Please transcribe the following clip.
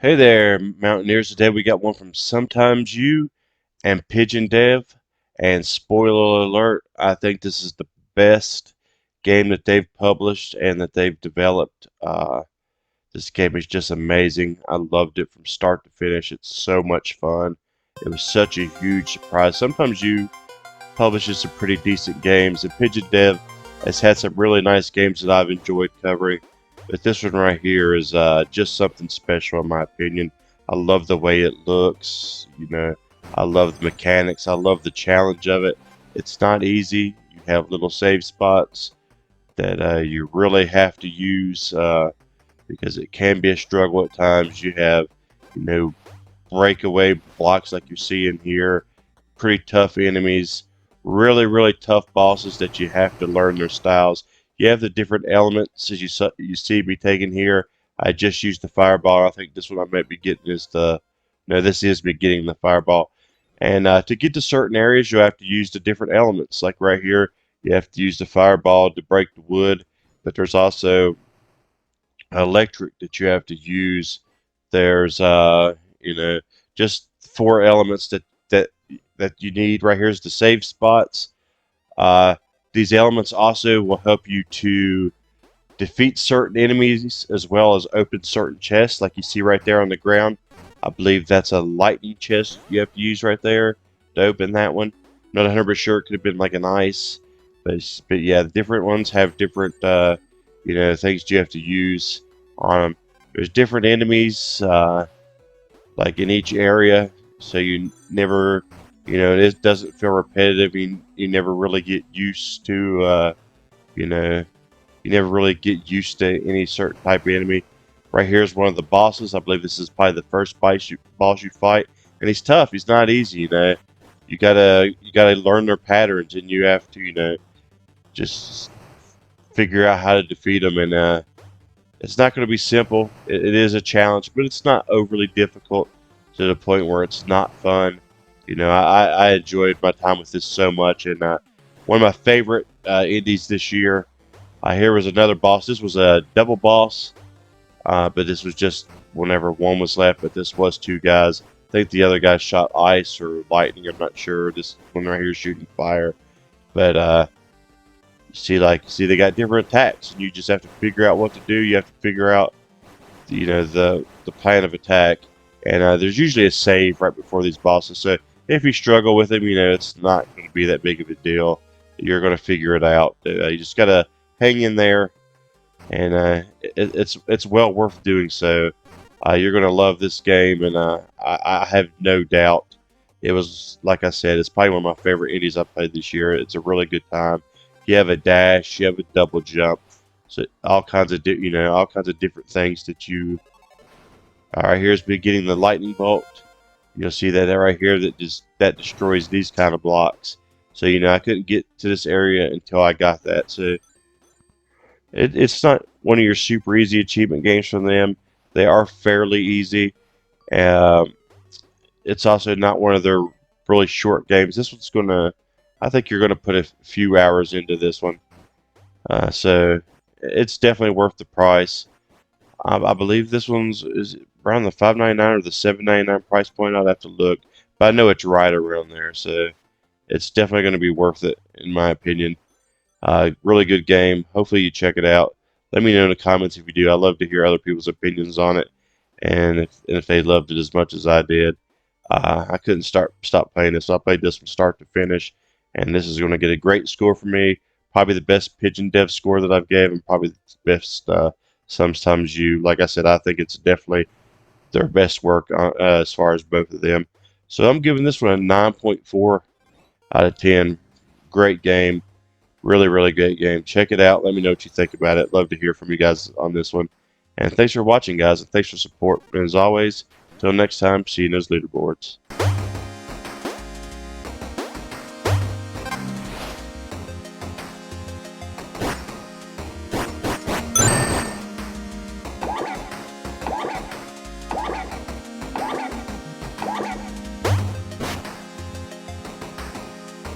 Hey there, Mountaineers. Today we got one from Sometimes You and Pigeon Dev. And spoiler alert, I think this is the best game that they've published and that they've developed. This game is just amazing. I loved it from start to finish. It's so much fun. It was such a huge surprise. Sometimes You publishes some pretty decent games, and Pigeon Dev has had some really nice games that I've enjoyed covering. But this one right here is just something special in my opinion. I love the way it looks. I love the mechanics. I love the challenge of it. It's not easy. You have little save spots that you really have to use because it can be a struggle at times. You have, you know, breakaway blocks like you see in here. Pretty tough enemies. Really tough bosses that you have to learn their styles. You have the different elements as you see me taking here. I just used the fireball. I think this one I might be getting is the no. This is me getting the fireball. And to get to certain areas, you have to use the different elements. Like right here, you have to use the fireball to break the wood. But there's also electric that you have to use. There's just four elements that you need. Right here's the save spots. These elements also will help you to defeat certain enemies as well as open certain chests, like you see right there on the ground. I believe that's a lightning chest you have to use right there to open that one. Not 100% sure. It could have been like an ice, but yeah, the different ones have different things you have to use on them. There's different enemies like in each area, so you never it doesn't feel repetitive. You never really get used to you never really get used to any certain type of enemy. Right here is one of the bosses. I believe this is probably the first boss you fight, and he's tough. He's not easy. You gotta learn their patterns, and you have to just figure out how to defeat them. And it's not going to be simple. It is a challenge, but it's not overly difficult to the point where it's not fun. I enjoyed my time with this so much, and one of my favorite indies this year. Here was another boss. This was a double boss, but this was just whenever one was left. But this was two guys. I think the other guy shot ice or lightning. I'm not sure. This one right here is shooting fire. But see, they got different attacks, and you just have to figure out what to do. You have to figure out, the plan of attack. And there's usually a save right before these bosses. So if you struggle with them, it's not going to be that big of a deal. You're going to figure it out. You just got to hang in there, and it's well worth doing so. You're going to love this game, and I have no doubt. It was, like I said, it's probably one of my favorite indies I've played this year. It's a really good time. You have a dash, you have a double jump, so all kinds of different things that you. All right, here's me getting the lightning bolt. You'll see that right here that destroys these kind of blocks. So I couldn't get to this area until I got that. So it's not one of your super easy achievement games from them. They are fairly easy. It's also not one of their really short games. This one's I think you're gonna put a few hours into this one. So it's definitely worth the price. I believe this is around the $5.99 or the $7.99 price point. I'd have to look, but I know it's right around there. So it's definitely going to be worth it, in my opinion. Really good game. Hopefully you check it out. Let me know in the comments if you do. I love to hear other people's opinions on it, and if they loved it as much as I did. I couldn't stop playing this. So I played this from start to finish, and this is going to get a great score for me. Probably the best Pigeon Dev score that I've gave, and probably the best Sometimes You. Like I said, I think it's definitely their best work as far as both of them. So I'm giving this one a 9.4 out of 10. Great game. Really great game. Check it out. Let me know what you think about it. Love to hear from you guys on this one. And thanks for watching, guys, and thanks for support. And as always, until next time, see you in those leaderboards.